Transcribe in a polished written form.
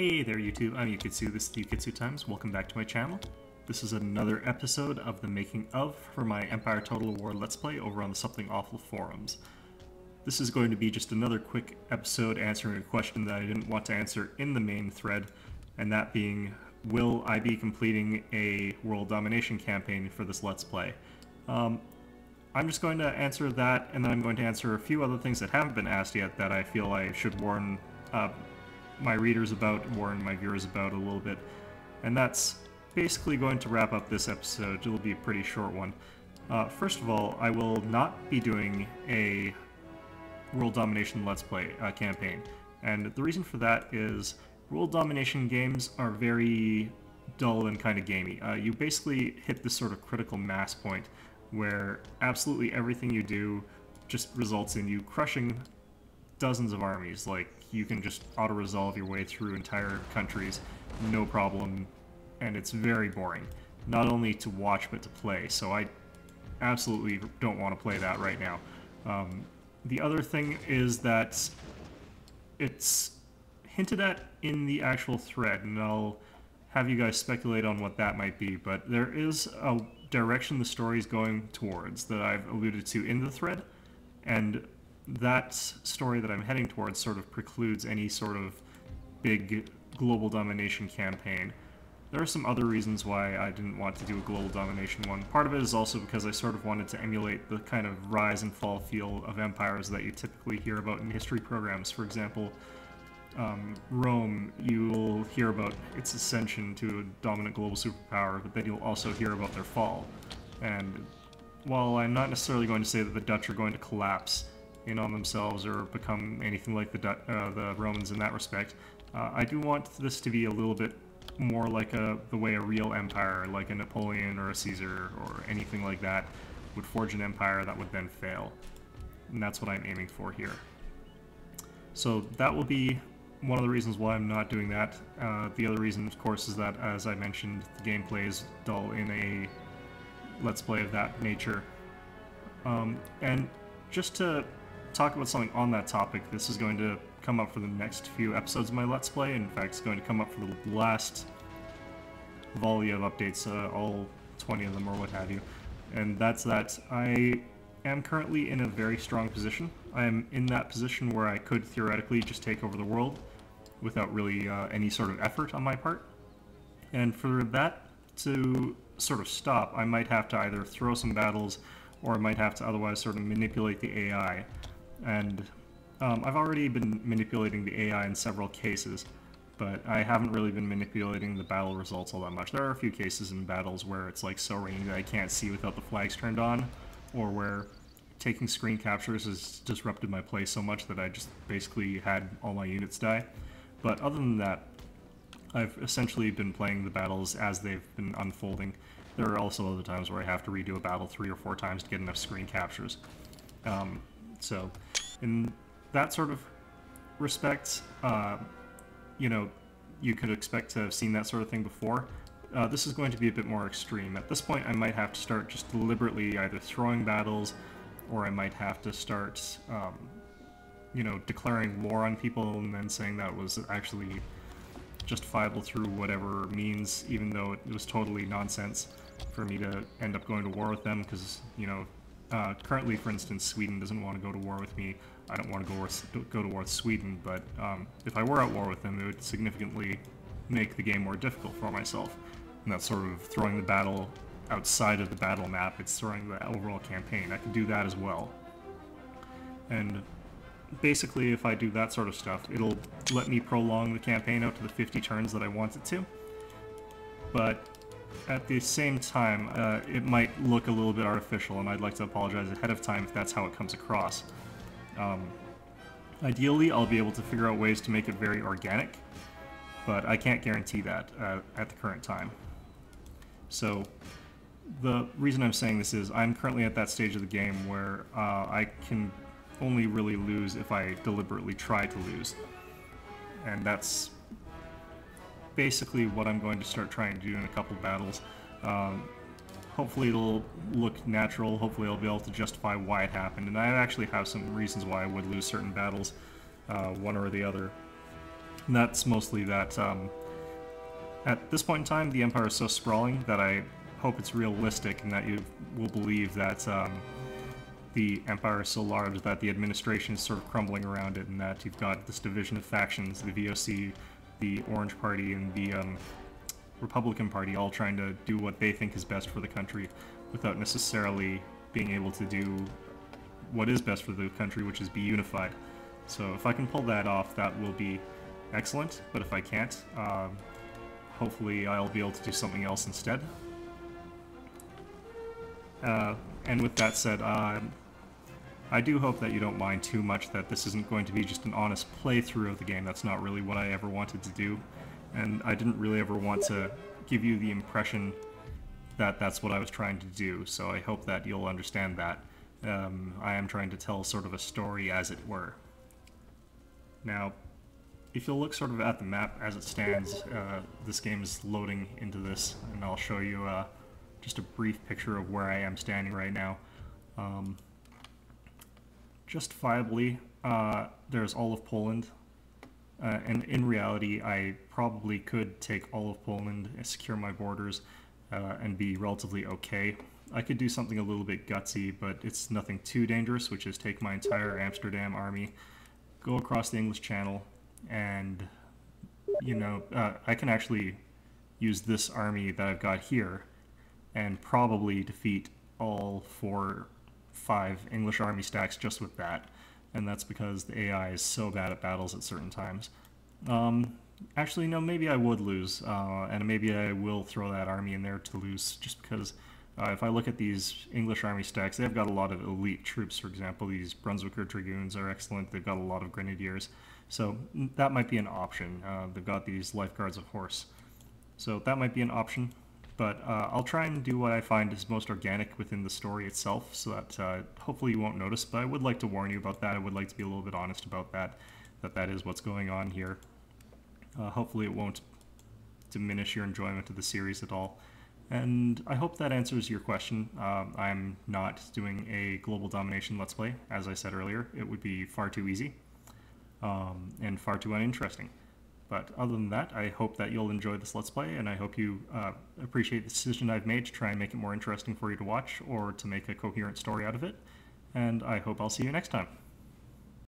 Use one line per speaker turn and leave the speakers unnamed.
Hey there YouTube, I'm Yukitsu, this is the Yukitsu Times. Welcome back to my channel. This is another episode of the making of for my Empire Total War Let's Play over on the Something Awful forums. This is going to be just another quick episode answering a question that I didn't want to answer in the main thread, and that being, will I be completing a world domination campaign for this Let's Play? I'm just going to answer that, and then I'm going to answer a few other things that haven't been asked yet that I feel I should warn my readers about, warn my viewers about a little bit. And that's basically going to wrap up this episode. It'll be a pretty short one. First of all, I will not be doing a World Domination Let's Play campaign. And the reason for that is World Domination games are very dull and kind of gamey. You basically hit this sort of critical mass point where absolutely everything you do just results in you crushing dozens of armies. Like, you can just auto-resolve your way through entire countries, no problem, and it's very boring. Not only to watch, but to play, so I absolutely don't want to play that right now. The other thing is that it's hinted at in the actual thread, and I'll have you guys speculate on what that might be, but there is a direction the story's going towards that I've alluded to in the thread, and that story that I'm heading towards sort of precludes any sort of big global domination campaign. There are some other reasons why I didn't want to do a global domination one. Part of it is also because I sort of wanted to emulate the kind of rise and fall feel of empires that you typically hear about in history programs. For example, Rome, you'll hear about its ascension to a dominant global superpower, but then you'll also hear about their fall. And while I'm not necessarily going to say that the Dutch are going to collapse in on themselves or become anything like the Romans in that respect, I do want this to be a little bit more like the way a real empire, like a Napoleon or a Caesar or anything like that, would forge an empire that would then fail. And that's what I'm aiming for here. So that will be one of the reasons why I'm not doing that. The other reason, of course, is that, as I mentioned, the gameplay is dull in a Let's Play of that nature. And just to talk about something on that topic, this is going to come up for the next few episodes of my Let's Play. In fact, it's going to come up for the last volley of updates, all 20 of them or what have you. And that's that I am currently in a very strong position. I am in that position where I could theoretically just take over the world without really any sort of effort on my part. And for that to sort of stop, I might have to either throw some battles or I might have to otherwise sort of manipulate the AI. And I've already been manipulating the AI in several cases, but I haven't really been manipulating the battle results all that much. There are a few cases in battles where it's like so rainy that I can't see without the flags turned on, or where taking screen captures has disrupted my play so much that I just basically had all my units die. But other than that, I've essentially been playing the battles as they've been unfolding. There are also other times where I have to redo a battle 3 or 4 times to get enough screen captures. So in that sort of respect, you know, you could expect to have seen that sort of thing before. This is going to be a bit more extreme. At this point, I might have to start just deliberately either throwing battles, or I might have to start, you know, declaring war on people and then saying that was actually justifiable through whatever means, even though it was totally nonsense for me to end up going to war with them, because, you know, currently, for instance, Sweden doesn't want to go to war with me. I don't want to go to war with Sweden, but if I were at war with them, it would significantly make the game more difficult for myself. And that's sort of throwing the battle outside of the battle map. It's throwing the overall campaign. I can do that as well. And basically, if I do that sort of stuff, it'll let me prolong the campaign out to the 50 turns that I want it to. But at the same time, it might look a little bit artificial, and I'd like to apologize ahead of time if that's how it comes across. Ideally, I'll be able to figure out ways to make it very organic, but I can't guarantee that at the current time. So the reason I'm saying this is I'm currently at that stage of the game where I can only really lose if I deliberately try to lose. And that's basically what I'm going to start trying to do in a couple battles. Hopefully it'll look natural, hopefully I'll be able to justify why it happened, and I actually have some reasons why I would lose certain battles, one or the other. And that's mostly that at this point in time, the Empire is so sprawling that I hope it's realistic and that you will believe that the Empire is so large that the administration is sort of crumbling around it, and that you've got this division of factions, the VOC, the Orange Party, and the Republican Party, all trying to do what they think is best for the country without necessarily being able to do what is best for the country, which is be unified. So if I can pull that off, that will be excellent, but if I can't, hopefully I'll be able to do something else instead. And with that said, I do hope that you don't mind too much that this isn't going to be just an honest playthrough of the game. That's not really what I ever wanted to do, and I didn't really ever want to give you the impression that that's what I was trying to do, so I hope that you'll understand that. I am trying to tell sort of a story, as it were. Now, if you'll look sort of at the map as it stands, this game is loading into this, and I'll show you just a brief picture of where I am standing right now. Justifiably, there's all of Poland, and in reality I probably could take all of Poland, secure my borders, and be relatively okay. I could do something a little bit gutsy, but it's nothing too dangerous, which is take my entire Amsterdam army, go across the English Channel, and, you know, I can actually use this army that I've got here and probably defeat all 4-5 English army stacks just with that, and that's because the AI is so bad at battles at certain times. Actually, no, maybe I would lose, and maybe I will throw that army in there to lose, just because if I look at these English army stacks, they've got a lot of elite troops. For example, these Brunswicker Dragoons are excellent. They've got a lot of Grenadiers, so that might be an option. They've got these Lifeguards of Horse, so that might be an option. But I'll try and do what I find is most organic within the story itself, so that hopefully you won't notice, but I would like to warn you about that. I would like to be a little bit honest about that, that is what's going on here. Hopefully it won't diminish your enjoyment of the series at all. And I hope that answers your question. I'm not doing a global domination Let's Play. As I said earlier, it would be far too easy and far too uninteresting. But other than that, I hope that you'll enjoy this Let's Play, and I hope you appreciate the decision I've made to try and make it more interesting for you to watch, or to make a coherent story out of it. And I hope I'll see you next time.